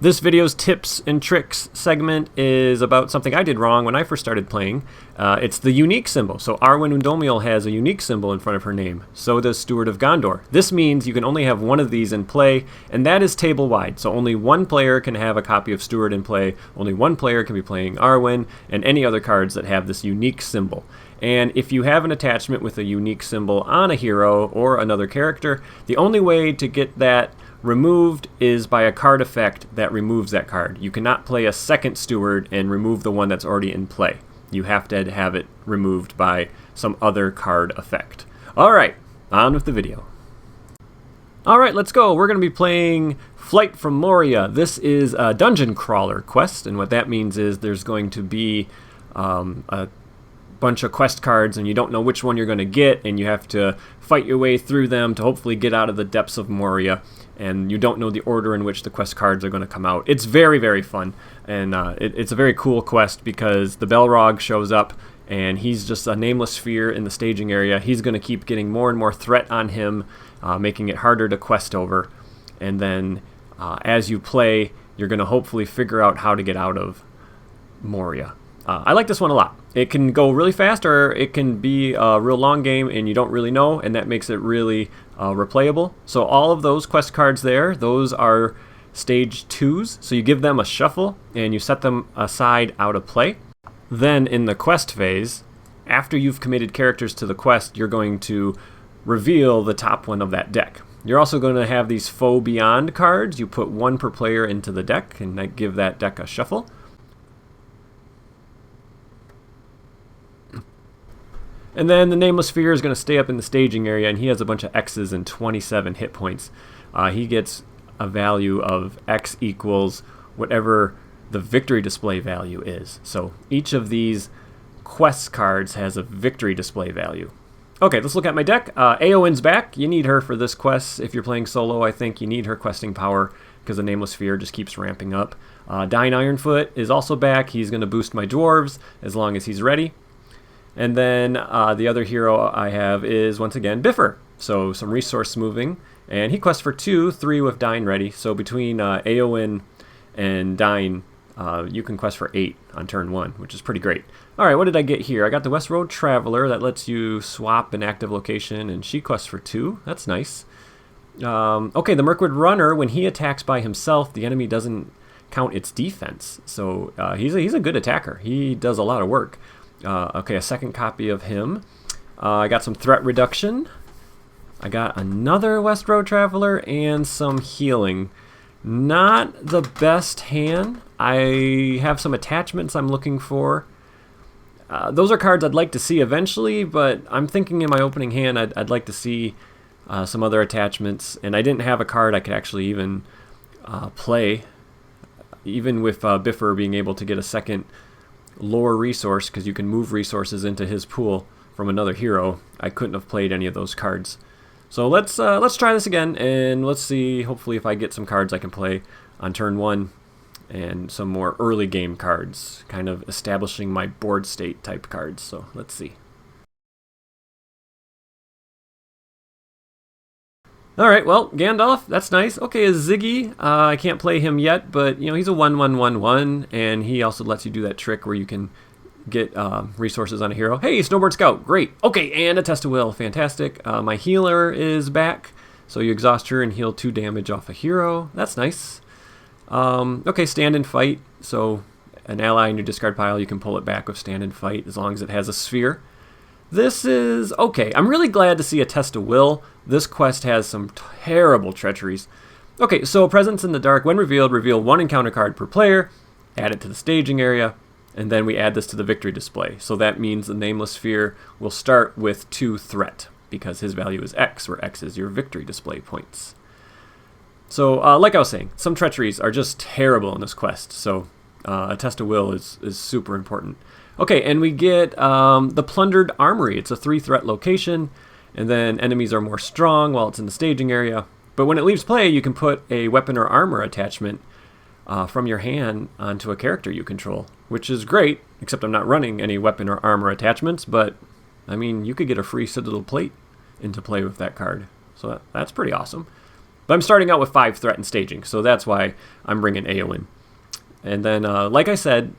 This video's tips and tricks segment is about something I did wrong when I first started playing. It's the unique symbol. So Arwen Undomiel has a unique symbol in front of her name. So does Steward of Gondor. This means you can only have one of these in play, and that is table-wide. So only one player can have a copy of Steward in play, only one player can be playing Arwen, and any other cards that have this unique symbol. And if you have an attachment with a unique symbol on a hero or another character, the only way to get that removed is by a card effect that removes that card. You cannot play a second Steward and remove the one that's already in play. You have to have it removed by some other card effect. Alright, on with the video. Alright, let's go. We're going to be playing Flight from Moria. This is a dungeon crawler quest, and what that means is there's going to be a bunch of quest cards and you don't know which one you're going to get, and you have to fight your way through them to hopefully get out of the depths of Moria, and you don't know the order in which the quest cards are going to come out. It's very, very fun, and it's a very cool quest because the Balrog shows up and he's just a Nameless Fear in the staging area. He's going to keep getting more and more threat on him, making it harder to quest over, and then as you play you're going to hopefully figure out how to get out of Moria. I like this one a lot. It can go really fast, or it can be a real long game and you don't really know, and that makes it really replayable. So all of those quest cards there, those are stage 2s. So you give them a shuffle and you set them aside out of play. Then in the quest phase, after you've committed characters to the quest, you're going to reveal the top one of that deck. You're also going to have these Foe Beyond cards. You put one per player into the deck and give that deck a shuffle. And then the Nameless Fear is going to stay up in the staging area, and he has a bunch of X's and 27 hit points. He gets a value of X equals whatever the victory display value is. So each of these quest cards has a victory display value. Okay, let's look at my deck. Éowyn's back. You need her for this quest. If you're playing solo, I think you need her questing power because the Nameless Fear just keeps ramping up. Dain Ironfoot is also back. He's going to boost my dwarves as long as he's ready. And then the other hero I have is, once again, Bifur. So some resource moving. And he quests for 2, 3 with Dain ready. So between Éowyn and Dain, you can quest for 8 on turn 1, which is pretty great. Alright, what did I get here? I got the West Road Traveler. That lets you swap an active location, and she quests for 2. That's nice. Okay, the Mirkwood Runner, when he attacks by himself, the enemy doesn't count its defense. So he's a good attacker. He does a lot of work. Okay, a second copy of him. I got some threat reduction. I got another West Road Traveler and some healing. Not the best hand. I have some attachments I'm looking for. Those are cards I'd like to see eventually, but I'm thinking in my opening hand I'd like to see some other attachments. And I didn't have a card I could actually even play, even with Bifur being able to get a second lore resource, because you can move resources into his pool from another hero. I couldn't have played any of those cards. So let's try this again, and let's see, hopefully, if I get some cards I can play on turn 1 and some more early game cards, kind of establishing my board state type cards. So let's see. Alright, well, Gandalf, that's nice. Okay, a Ziggy, I can't play him yet, but you know, he's a 1/1/1/1, and he also lets you do that trick where you can get resources on a hero. Hey, Snowboard Scout, great. Okay, and a Test of Will, fantastic. My healer is back, so you exhaust her and heal 2 damage off a hero. That's nice. Okay, Stand and Fight, so an ally in your discard pile, you can pull it back with Stand and Fight as long as it has a sphere. This is okay. I'm really glad to see a Test of Will. This quest has some terrible treacheries. Okay, so Presence in the Dark. When revealed, reveal 1 encounter card per player, add it to the staging area, and then we add this to the victory display. So that means the Nameless Fear will start with 2 threat, because his value is X, where X is your victory display points. So, like I was saying, some treacheries are just terrible in this quest, so a Test of Will is super important. Okay, and we get the Plundered Armory. It's a 3-threat location, and then enemies are more strong while it's in the staging area. But when it leaves play, you can put a weapon or armor attachment from your hand onto a character you control, which is great, except I'm not running any weapon or armor attachments, but, I mean, you could get a free Citadel Plate into play with that card. So that's pretty awesome. But I'm starting out with 5 threat and staging, so that's why I'm bringing Eowyn. And then, like I said,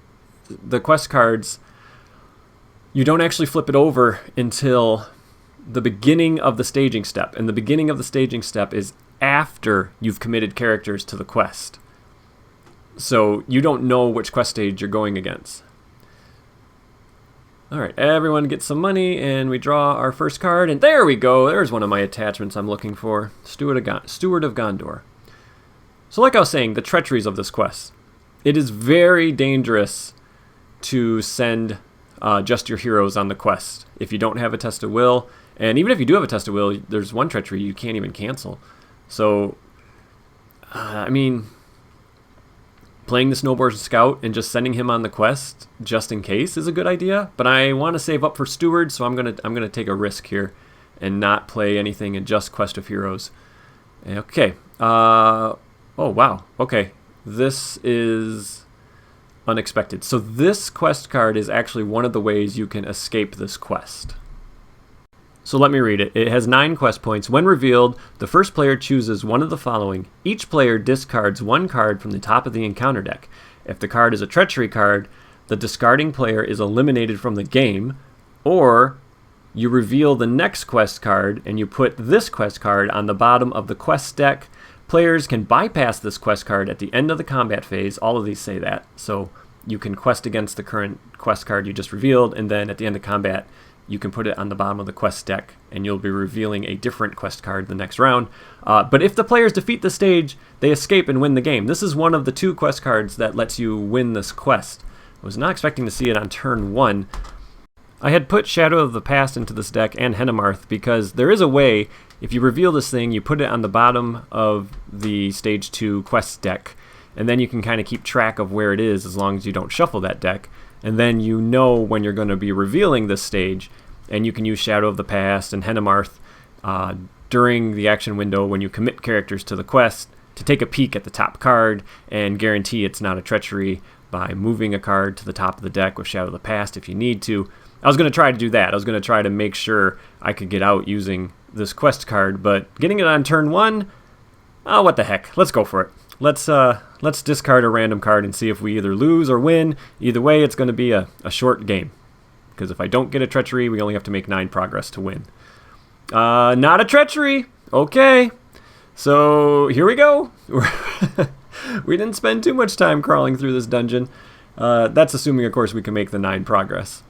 the quest cards, you don't actually flip it over until the beginning of the staging step. And the beginning of the staging step is after you've committed characters to the quest. So you don't know which quest stage you're going against. Alright, everyone gets some money, and we draw our first card, and there we go! There's one of my attachments I'm looking for. Steward of Gondor. So like I was saying, the treacheries of this quest. It is very dangerous to send just your heroes on the quest if you don't have a test of will. And even if you do have a test of will, there's one treachery you can't even cancel. So, I mean, playing the Snowboard Scout and just sending him on the quest just in case is a good idea. But I want to save up for Steward, so I'm gonna take a risk here and not play anything in just Quest of Heroes. Okay. Oh wow. Okay. This is unexpected. So this quest card is actually one of the ways you can escape this quest. So let me read it. It has 9 quest points. When revealed, the first player chooses one of the following. Each player discards 1 card from the top of the encounter deck. If the card is a treachery card, the discarding player is eliminated from the game, or you reveal the next quest card and you put this quest card on the bottom of the quest deck. Players can bypass this quest card at the end of the combat phase. All of these say that. So you can quest against the current quest card you just revealed, and then at the end of combat, you can put it on the bottom of the quest deck, and you'll be revealing a different quest card the next round. But if the players defeat the stage, they escape and win the game. This is one of the 2 quest cards that lets you win this quest. I was not expecting to see it on turn 1. I had put Shadow of the Past into this deck and Henemarth because there is a way, if you reveal this thing, you put it on the bottom of the stage 2 quest deck, and then you can kind of keep track of where it is as long as you don't shuffle that deck. And then you know when you're going to be revealing this stage, and you can use Shadow of the Past and Henemarth during the action window when you commit characters to the quest to take a peek at the top card and guarantee it's not a treachery by moving a card to the top of the deck with Shadow of the Past if you need to. I was going to try to do that. I was going to try to make sure I could get out using this quest card, but getting it on turn 1, oh, what the heck. Let's go for it. Let's discard a random card and see if we either lose or win. Either way, it's going to be a short game. Because if I don't get a treachery, we only have to make 9 progress to win. Not a treachery! Okay. So, here we go. We didn't spend too much time crawling through this dungeon. That's assuming, of course, we can make the 9 progress.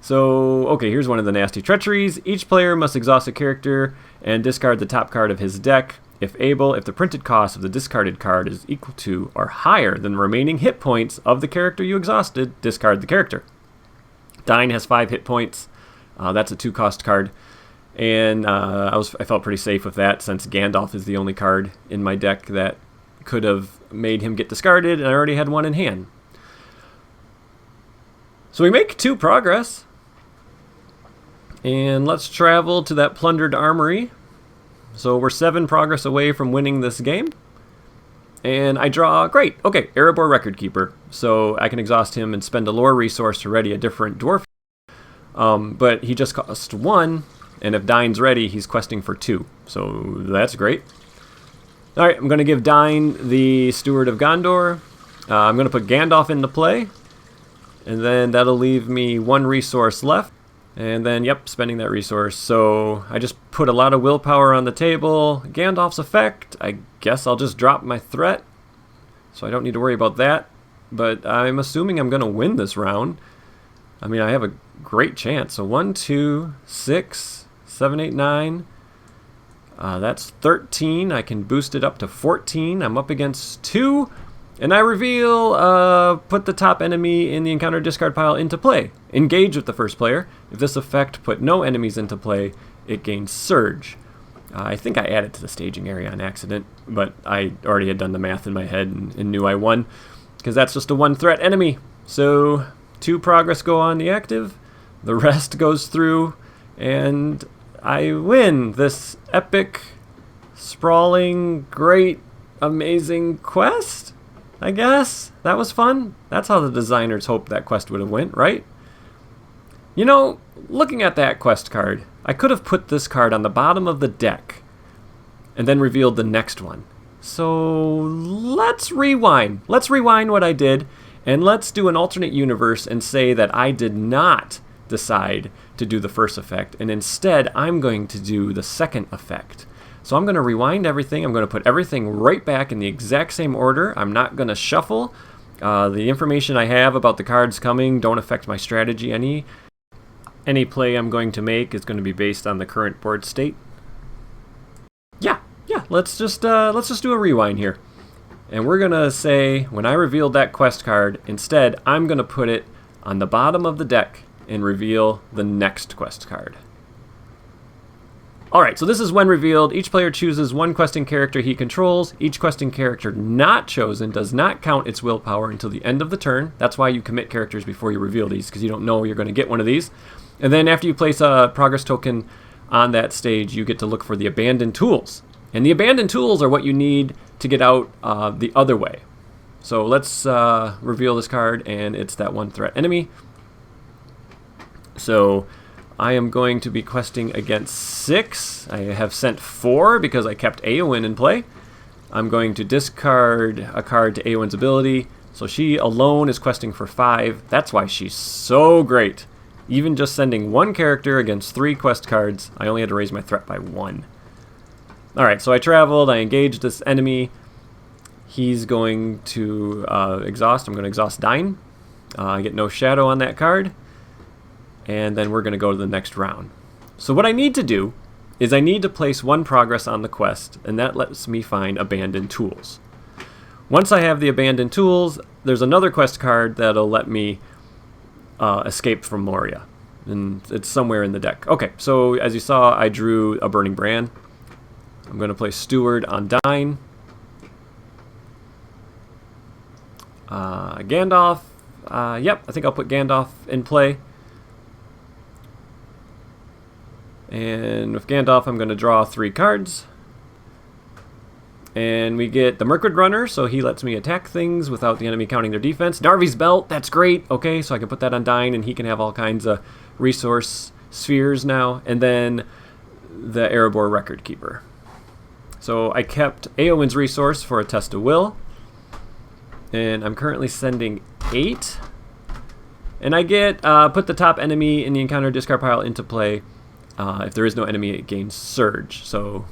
So, okay, here's one of the nasty treacheries. Each player must exhaust a character and discard the top card of his deck. If able, if the printed cost of the discarded card is equal to or higher than the remaining hit points of the character you exhausted, discard the character. Dain has 5 hit points. That's a 2-cost card. And I felt pretty safe with that since Gandalf is the only card in my deck that could have made him get discarded, and I already had 1 in hand. So we make 2 progress. And let's travel to that Plundered Armory. So we're 7 progress away from winning this game. And I draw, great, okay, Erebor Record Keeper. So I can exhaust him and spend a lore resource to ready a different dwarf. But he just cost 1, and if Dain's ready, he's questing for 2. So that's great. Alright, I'm going to give Dain the Steward of Gondor. I'm going to put Gandalf into play. And then that'll leave me 1 resource left. And then, yep, spending that resource. So I just put a lot of willpower on the table. Gandalf's effect, I guess I'll just drop my threat. So I don't need to worry about that. But I'm assuming I'm going to win this round. I mean, I have a great chance. So 1, 2, 6, 7, 8, 9. That's 13. I can boost it up to 14. I'm up against 2. And I reveal, put the top enemy in the encounter discard pile into play. Engage with the first player. If this effect put no enemies into play, it gains Surge. I think I added to the staging area on accident, but I already had done the math in my head and knew I won, because that's just a 1 threat enemy. So 2 progress go on the active, the rest goes through, and I win this epic, sprawling, great, amazing quest. I guess. That was fun. That's how the designers hoped that quest would have went, right? You know, looking at that quest card, I could have put this card on the bottom of the deck and then revealed the next one. So let's rewind. Let's rewind what I did, and let's do an alternate universe and say that I did not decide to do the first effect, and instead I'm going to do the second effect. So I'm going to rewind everything. I'm going to put everything right back in the exact same order. I'm not going to shuffle. The information I have about the cards coming don't affect my strategy any. Any play I'm going to make is going to be based on the current board state. Yeah, let's just do a rewind here. And we're going to say, when I revealed that quest card, instead, I'm going to put it on the bottom of the deck and reveal the next quest card. Alright, so this is when revealed. Each player chooses one questing character he controls. Each questing character not chosen does not count its willpower until the end of the turn. That's why you commit characters before you reveal these, because you don't know you're going to get one of these. And then after you place a progress token on that stage, you get to look for the abandoned tools. And the abandoned tools are what you need to get out the other way. So let's reveal this card, and it's that one threat enemy. So I am going to be questing against 6. I have sent 4 because I kept Eowyn in play. I'm going to discard a card to Eowyn's ability. So she alone is questing for 5. That's why she's so great. Even just sending 1 character against 3 quest cards, I only had to raise my threat by 1. Alright, so I traveled, I engaged this enemy. He's going to exhaust. I'm going to exhaust Dain. I get no shadow on that card. And then we're going to go to the next round. So what I need to do is I need to place 1 progress on the quest, and that lets me find abandoned tools. Once I have the abandoned tools, there's another quest card that'll let me escape from Moria. And it's somewhere in the deck. Okay, so as you saw, I drew a Burning Brand. I'm going to play Steward on Dain. Gandalf. Yep, I think I'll put Gandalf in play. And with Gandalf, I'm going to draw 3 cards. And we get the Mirkwood Runner, so he lets me attack things without the enemy counting their defense. Narvi's Belt, that's great. Okay, so I can put that on Dain, and he can have all kinds of resource spheres now. And then the Erebor Record Keeper. So I kept Eowyn's resource for a Test of Will. And I'm currently sending 8. And I get put the top enemy in the encounter discard pile into play. If there is no enemy, it gains Surge. So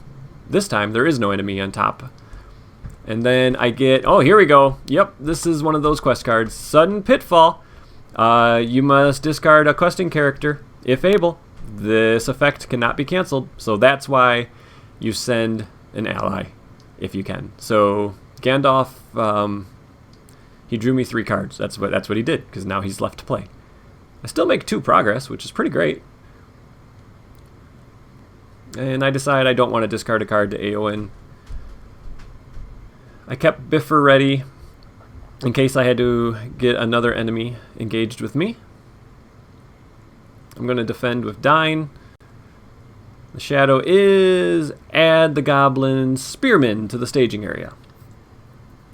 this time, there is no enemy on top. And then I get... Oh, here we go. Yep, this is one of those quest cards. Sudden Pitfall. You must discard a questing character, if able. This effect cannot be canceled. So that's why you send an ally, if you can. So Gandalf, he drew me 3 cards. That's what he did, because now he's left to play. I still make 2 progress, which is pretty great. And I decide I don't want to discard a card to Eowyn. I kept Bifur ready in case I had to get another enemy engaged with me. I'm going to defend with Dain. The shadow is add the Goblin Spearman to the staging area.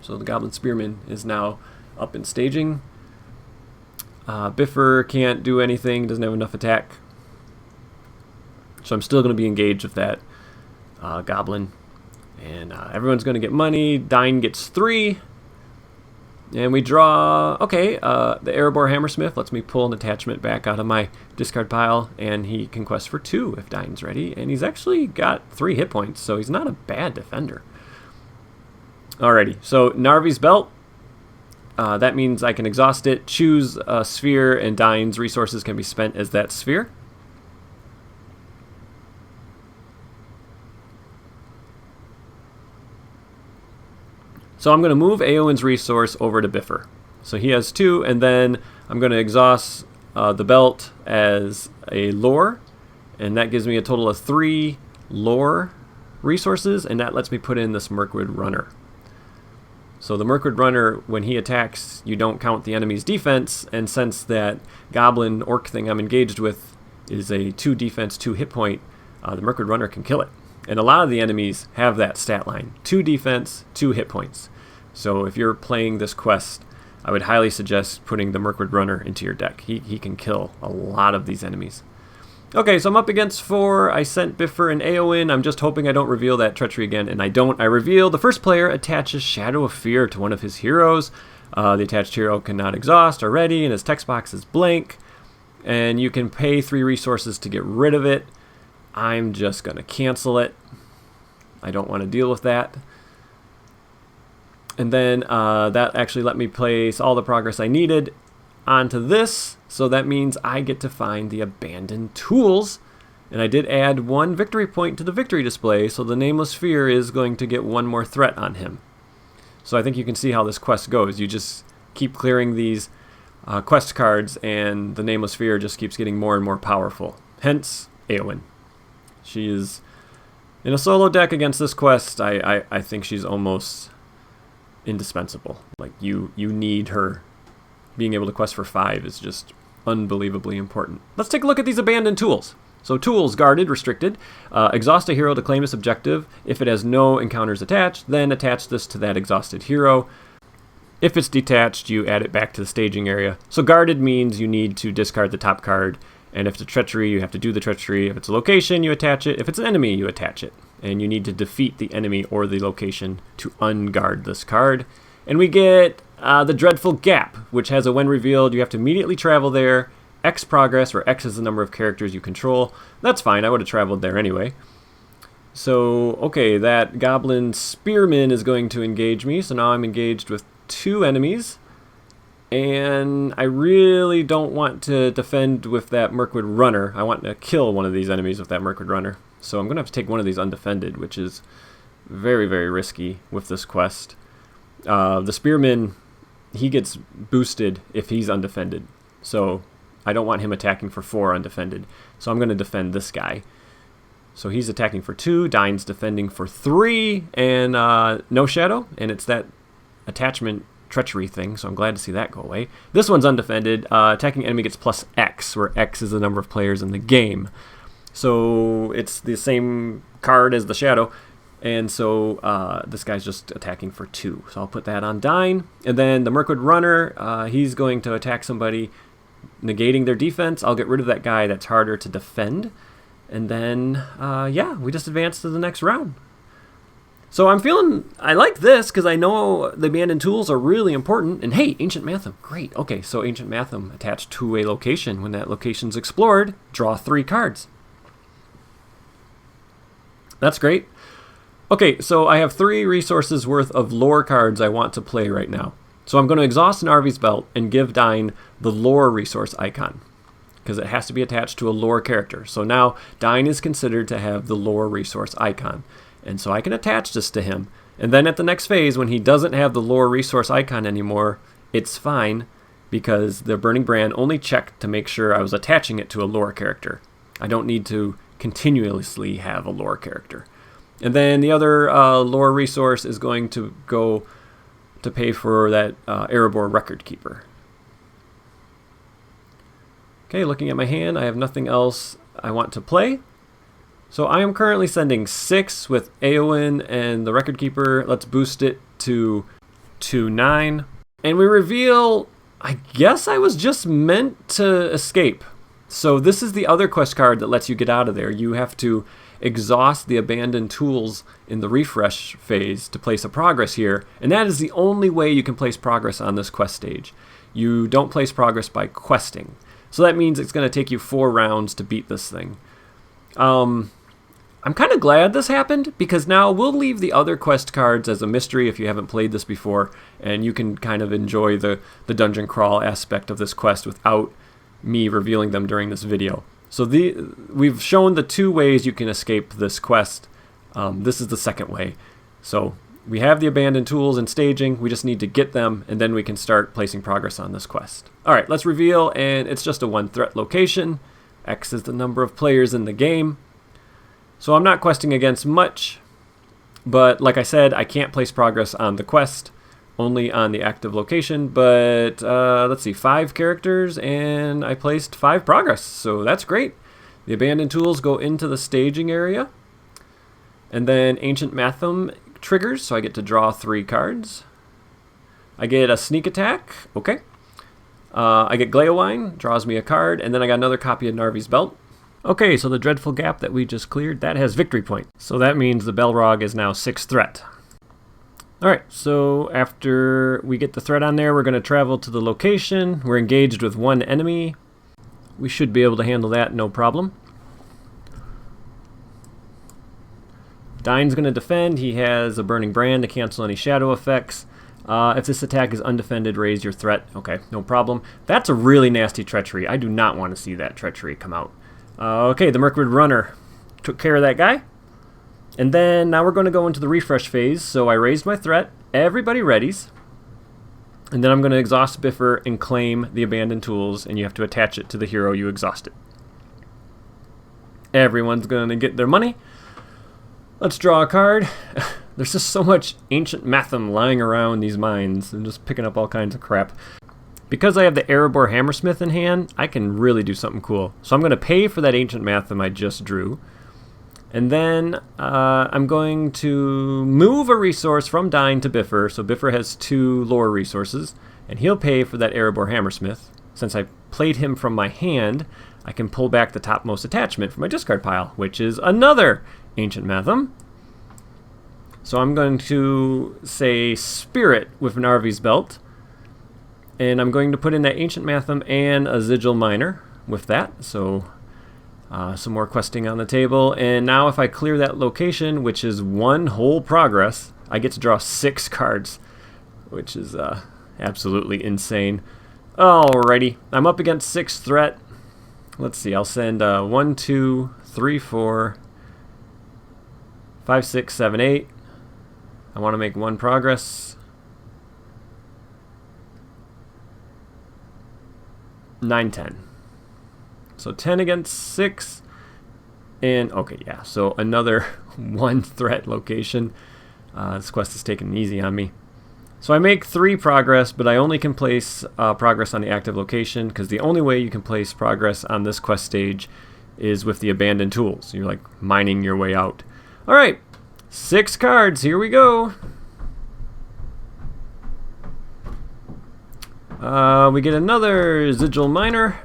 So the Goblin Spearman is now up in staging. Bifur can't do anything, doesn't have enough attack. So I'm still going to be engaged with that Goblin. And everyone's going to get money. Dain gets 3. And we draw... Okay, the Erebor Hammersmith lets me pull an attachment back out of my discard pile. And he can quest for 2 if Dain's ready. And he's actually got 3 hit points, so he's not a bad defender. Alrighty, so Narvi's Belt. That means I can exhaust it, choose a sphere, and Dain's resources can be spent as that sphere. So I'm going to move Eowyn's resource over to Bifur. So he has 2, and then I'm going to exhaust the belt as a lore, and that gives me a total of 3 lore resources, and that lets me put in this Mirkwood Runner. So the Mirkwood Runner, when he attacks, you don't count the enemy's defense, and since that Goblin Orc thing I'm engaged with is a 2 defense, 2 hit point, the Mirkwood Runner can kill it. And a lot of the enemies have that stat line. 2 defense, 2 hit points. So if you're playing this quest, I would highly suggest putting the Mirkwood Runner into your deck. He can kill a lot of these enemies. Okay, so I'm up against 4. I sent Bifur and Eowyn. I'm just hoping I don't reveal that treachery again, and I don't. I reveal the first player attaches Shadow of Fear to one of his heroes. The attached hero cannot exhaust or ready, and his text box is blank. And you can pay 3 resources to get rid of it. I'm just going to cancel it. I don't want to deal with that. And then that actually let me place all the progress I needed onto this. So that means I get to find the abandoned tools. And I did add 1 victory point to the victory display, so the Nameless Fear is going to get 1 more threat on him. So I think you can see how this quest goes. You just keep clearing these quest cards, and the Nameless Fear just keeps getting more and more powerful. Hence, Eowyn. She is, in a solo deck against this quest, I think she's almost indispensable. Like, you need her. Being able to quest for 5 is just unbelievably important. Let's take a look at these abandoned tools. So tools, guarded, restricted. Exhaust a hero to claim this objective. If it has no encounters attached, then attach this to that exhausted hero. If it's detached, you add it back to the staging area. So guarded means you need to discard the top card. And if it's a treachery, you have to do the treachery. If it's a location, you attach it. If it's an enemy, you attach it. And you need to defeat the enemy or the location to unguard this card. And we get the Dreadful Gap, which has a when revealed, you have to immediately travel there. X progress, where X is the number of characters you control. That's fine, I would have traveled there anyway. So, okay, that Goblin Spearman is going to engage me, so now I'm engaged with 2 enemies. And I really don't want to defend with that Mirkwood Runner. I want to kill one of these enemies with that Mirkwood Runner. So I'm going to have to take one of these undefended, which is very, very risky with this quest. The Spearman, he gets boosted if he's undefended. So I don't want him attacking for 4 undefended. So I'm going to defend this guy. So he's attacking for 2. Dain's defending for 3. And no shadow. And it's that attachment treachery thing. So I'm glad to see that go away. This one's undefended. Attacking enemy gets plus X, where X is the number of players in the game. So it's the same card as the shadow. And so this guy's just attacking for 2. So I'll put that on Dain. And then the Mirkwood Runner, he's going to attack somebody, negating their defense. I'll get rid of that guy that's harder to defend. And then, yeah, we just advance to the next round. So I like this because I know the abandoned tools are really important. And hey, Ancient Matham, great. Okay, so Ancient Matham attached to a location. When that location's explored, draw 3 cards. That's great. Okay, so I have 3 resources worth of lore cards I want to play right now. So I'm going to exhaust Narvi's Belt and give Dain the lore resource icon, because it has to be attached to a lore character. So now Dain is considered to have the lore resource icon. And so I can attach this to him. And then at the next phase, when he doesn't have the lore resource icon anymore, it's fine, because the Burning Brand only checked to make sure I was attaching it to a lore character. I don't need to continuously have a lore character. And then the other lore resource is going to go to pay for that Erebor Record Keeper. Okay, looking at my hand, I have nothing else I want to play. So I am currently sending 6 with Eowyn and the Record Keeper. Let's boost it to 9. And we reveal, I guess I was just meant to escape. So this is the other quest card that lets you get out of there. You have to exhaust the abandoned tools in the refresh phase to place a progress here, and that is the only way you can place progress on this quest stage. You don't place progress by questing. So that means it's going to take you 4 rounds to beat this thing. I'm kind of glad this happened, because now we'll leave the other quest cards as a mystery if you haven't played this before, and you can kind of enjoy the dungeon crawl aspect of this quest without me revealing them during this video. So we've shown the 2 ways you can escape this quest. This is the second way. So we have the abandoned tools and staging. We just need to get them, and then we can start placing progress on this quest. All right, let's reveal, and it's just a 1 threat location. X is the number of players in the game. So I'm not questing against much, but like I said, I can't place progress on the quest, only on the active location. But let's see, 5 characters, and I placed 5 progress, so that's great. The abandoned tools go into the staging area, and then Ancient Matham triggers, so I get to draw 3 cards. I get a sneak attack, okay. I get Gleowine, draws me a card, and then I got another copy of Narvi's Belt. Okay, so the dreadful gap that we just cleared, that has victory point. So that means the Balrog is now 6th threat. Alright, so after we get the threat on there, we're going to travel to the location. We're engaged with one enemy. We should be able to handle that, no problem. Dain's going to defend. He has a Burning Brand to cancel any shadow effects. If this attack is undefended, raise your threat. Okay, no problem. That's a really nasty treachery. I do not want to see that treachery come out. Okay, the Mirkwood Runner took care of that guy. And then now we're going to go into the refresh phase. So I raised my threat. Everybody readies. And then I'm going to exhaust Bifur and claim the abandoned tools, and you have to attach it to the hero you exhausted. Everyone's going to get their money. Let's draw a card. There's just so much ancient Matham lying around these mines. I'm just picking up all kinds of crap. Because I have the Erebor Hammersmith in hand, I can really do something cool. So I'm going to pay for that ancient Matham I just drew. And then I'm going to move a resource from Dain to Bifur. So Bifur has 2 lore resources, and he'll pay for that Erebor Hammersmith. Since I played him from my hand, I can pull back the topmost attachment from my discard pile, which is another ancient Matham. So I'm going to say Spirit with Narvi's Belt. And I'm going to put in that ancient Matham and a Sigil Miner with that. So some more questing on the table. And now if I clear that location, which is 1 whole progress, I get to draw 6 cards, which is absolutely insane. Alrighty, I'm up against 6th threat. Let's see, I'll send 1, 2, 3, 4, 5, 6, 7, 8. I want to make 1 progress. 9, 10. So 10 against 6. And, okay, yeah, so another 1 threat location. This quest is taking it easy on me. So I make 3 progress, but I only can place progress on the active location, because the only way you can place progress on this quest stage is with the abandoned tools. You're like mining your way out. Alright, 6 cards, here we go. We get another Sigil Miner.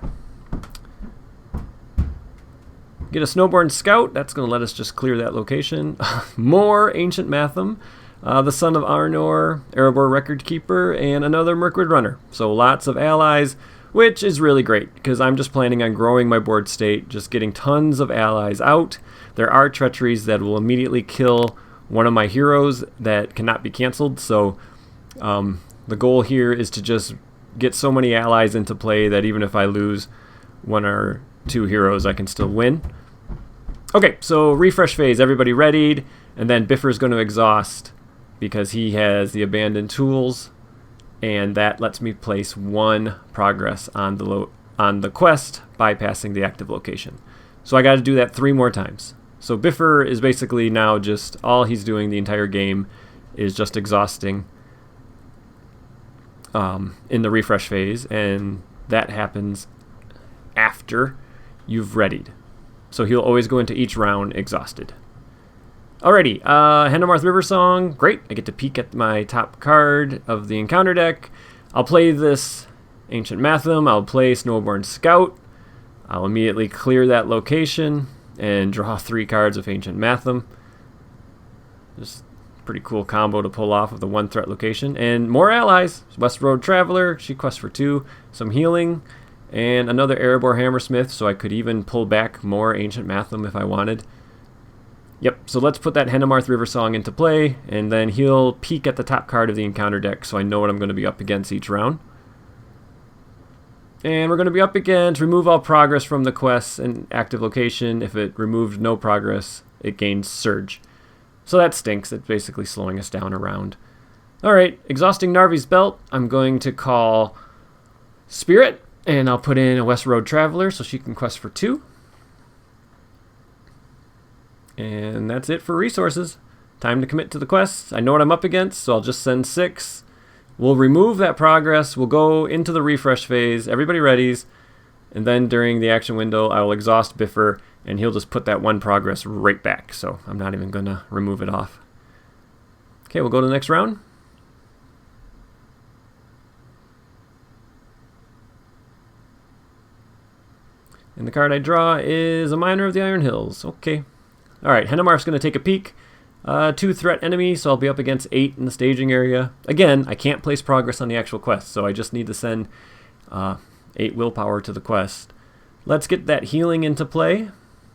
Get a Snowborn Scout. That's going to let us just clear that location. More Ancient Matham. The Son of Arnor, Erebor Record Keeper, and another Mirkwood Runner. So lots of allies, which is really great, because I'm just planning on growing my board state, just getting tons of allies out. There are treacheries that will immediately kill one of my heroes that cannot be canceled, so the goal here is to just get so many allies into play that even if I lose 1 or 2 heroes, I can still win. Okay, so refresh phase, everybody readied, and then Bifur's going to exhaust because he has the abandoned tools, and that lets me place 1 progress on the quest, bypassing the active location. So I got to do that 3 more times. So Bifur is basically now just, all he's doing the entire game is just exhausting in the refresh phase, and that happens after you've readied. So he'll always go into each round exhausted. Alrighty, Hendemarth River Song, great. I get to peek at my top card of the encounter deck. I'll play this Ancient Matham, I'll play Snowborn Scout. I'll immediately clear that location and draw 3 cards of Ancient Matham. Just pretty cool combo to pull off of the 1 threat location. And more allies. West Road Traveler, she quests for 2. Some healing. And another Erebor Hammersmith, so I could even pull back more Ancient Matham if I wanted. Yep, so let's put that Hendemarth River Song into play, and then he'll peek at the top card of the encounter deck so I know what I'm going to be up against each round. And we're going to be up against remove all progress from the quests and active location. If it removed no progress, it gains Surge. So that stinks. It's basically slowing us down a round. Alright, exhausting Narvi's Belt. I'm going to call Spirit, and I'll put in a West Road Traveler so she can quest for 2. And that's it for resources. Time to commit to the quests. I know what I'm up against, so I'll just send 6. We'll remove that progress. We'll go into the refresh phase. Everybody readies. And then during the action window, I will exhaust Bifur, and he'll just put that 1 progress right back. So I'm not even going to remove it off. Okay, we'll go to the next round. And the card I draw is a Miner of the Iron Hills. Okay. Alright, Henemarth's going to take a peek. 2 threat enemy, so I'll be up against 8 in the staging area. Again, I can't place progress on the actual quest, so I just need to send 8 willpower to the quest. Let's get that healing into play.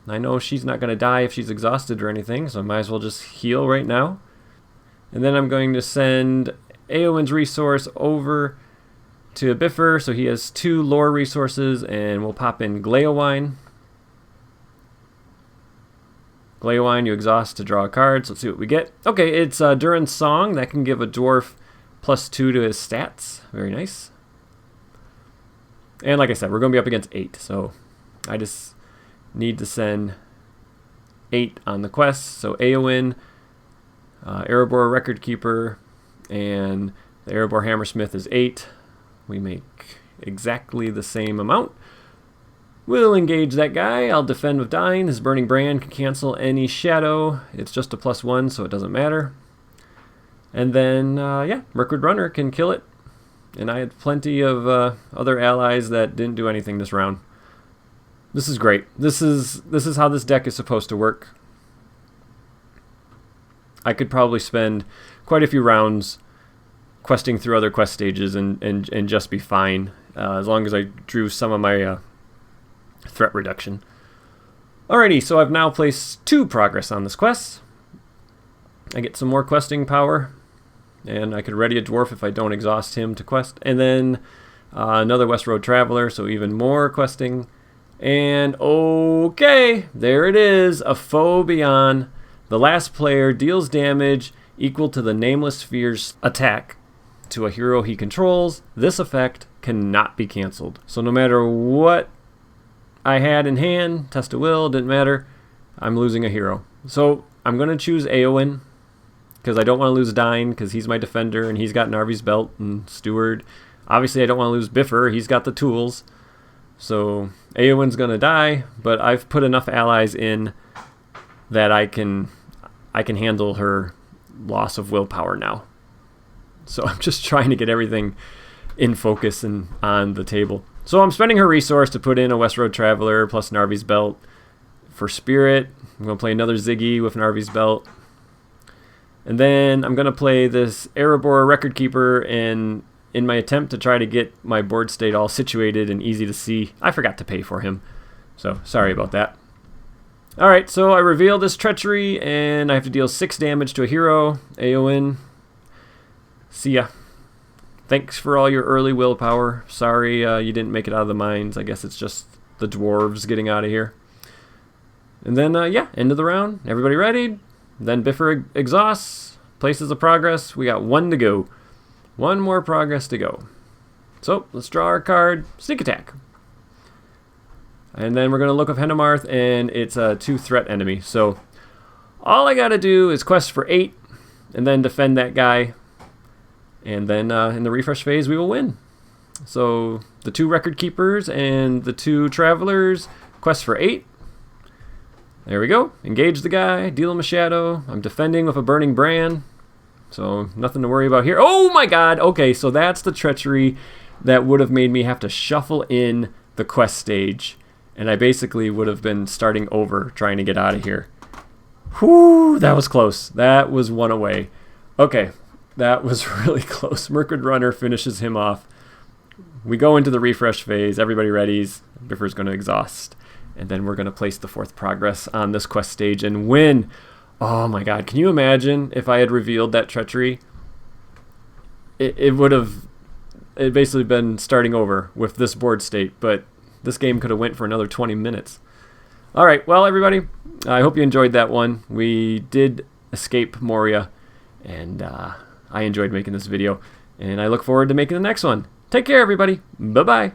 I know she's not going to die if she's exhausted or anything, so I might as well just heal right now. And then I'm going to send Eowyn's resource over to Bifur, so he has 2 lore resources, and we'll pop in Gleowine. Gleowine, you exhaust to draw a card, so let's see what we get. Okay, it's Durin's Song. That can give a dwarf +2 to his stats. Very nice. And like I said, we're going to be up against 8, so I just need to send 8 on the quest. So Eowyn, Erebor Record Keeper, and the Erebor Hammersmith is 8. We make exactly the same amount. We'll engage that guy. I'll defend with Dain. His Burning Brand can cancel any shadow. It's just a +1, so it doesn't matter. And then, yeah, Mirkwood Runner can kill it. And I had plenty of other allies that didn't do anything this round. This is great. This is how this deck is supposed to work. I could probably spend quite a few rounds questing through other quest stages and just be fine, as long as I drew some of my threat reduction. Alrighty, so I've now placed 2 progress on this quest. I get some more questing power, and I could ready a dwarf if I don't exhaust him to quest. And then another West Road Traveler, so even more questing. And okay, there it is, a foe beyond. The last player deals damage equal to the Nameless Fear's attack to a hero he controls. This effect cannot be canceled. So no matter what I had in hand, test of will, didn't matter, I'm losing a hero. So I'm going to choose Eowyn, because I don't want to lose Dain, because he's my defender, and he's got Narvi's Belt and Steward. Obviously, I don't want to lose Bifur. He's got the tools. So Eowyn's going to die, but I've put enough allies in that I can handle her loss of willpower now. So I'm just trying to get everything in focus and on the table. So I'm spending her resource to put in a West Road Traveler plus Narvi's Belt for Spirit. I'm going to play another Ziggy with Narvi's Belt. And then I'm going to play this Erebor Record Keeper in my attempt to try to get my board state all situated and easy to see. I forgot to pay for him, so sorry about that. Alright, so I reveal this treachery, and I have to deal 6 damage to a hero, Eowyn. See ya. Thanks for all your early willpower. Sorry you didn't make it out of the mines. I guess it's just the dwarves getting out of here. And then, yeah, end of the round. Everybody ready? Then Bifur exhausts, places a progress. We got 1 to go. 1 more progress to go. So, let's draw our card. Sneak Attack. And then we're going to look up Henemarth, and it's a 2 threat enemy. So, all I got to do is quest for 8, and then defend that guy. And then in the refresh phase, we will win. So, the 2 Record Keepers and the 2 Travelers quest for 8. There we go. Engage the guy, deal him a shadow. I'm defending with a Burning Brand. So, nothing to worry about here. Oh my god! Okay, so that's the treachery that would have made me have to shuffle in the quest stage. And I basically would have been starting over, trying to get out of here. Whew, that was close. That was 1 away. Okay, that was really close. Mirkwood Runner finishes him off. We go into the refresh phase. Everybody readies. Bifur's going to exhaust. And then we're going to place the 4th progress on this quest stage and win. Oh my god, can you imagine if I had revealed that treachery? It would have basically been starting over with this board state, but this game could have went for another 20 minutes. Alright, well everybody, I hope you enjoyed that one. We did escape Moria, and I enjoyed making this video, and I look forward to making the next one. Take care everybody, bye-bye.